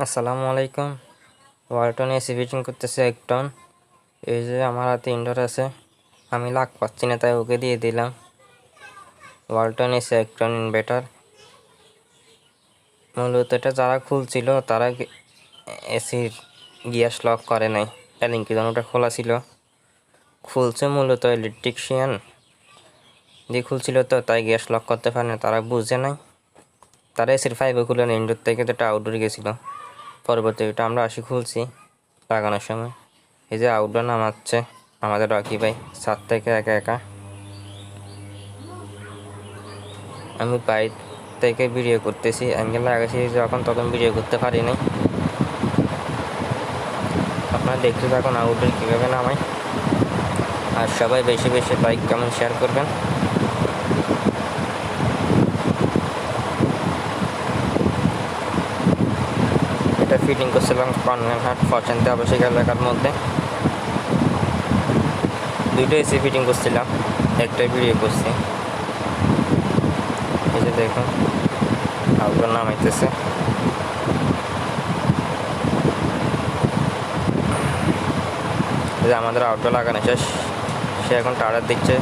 আসসালামু আলাইকুম। Walton AC fitting করতেছে 1 টন। এই যে আমার হাতে ইনডোর আছে, আমি লাগ পাচ্ছি না তাই ওকে দিয়ে দিলাম। Walton AC 1 ton inverter. মূলত এটা যারা খুলছিল তারা এসির গ্যাস লক করে নাই, লিঙ্কি ওটা খোলা ছিল। খুলছে মূলত ইলেকট্রিশিয়ান দিয়ে খুলছিল, তো তাই গ্যাস লক করতে পারে না, তারা বুঝে নাই। তারা এসির ফাইভও খুলে না, ইনডোর থেকে তো এটা আউটডোর গেছিলো। পরবর্তীটা আমরা আসি খুলছি লাগানোর সময়। এই যে আউটডোর নামাচ্ছে আমাদের রকি ভাই ছাদ থেকে একা একা। আমি বাইর থেকে ভিডিও করতেছি, অ্যাঙ্গেল লাগাইছি যখন, তখন ভিডিও করতে পারি নাই। আপনারা দেখতে থাকুন আউটডোর কীভাবে নামাই। আর সবাই বেশি বেশি লাইক কমেন্ট শেয়ার করবেন। এটা ফিটিং করছিলাম কর্নেলহাট ফরচেন্ট আবাসিক এলাকার মধ্যে। 2টো এসি ফিটিং করছিলাম, একটাই ভিডিও করছি। এই যে দেখুন আউটডোর নামাইতেছে। আমাদের আউটডোর লাগানো শেষ, সে এখন টাওয়ার দিচ্ছে।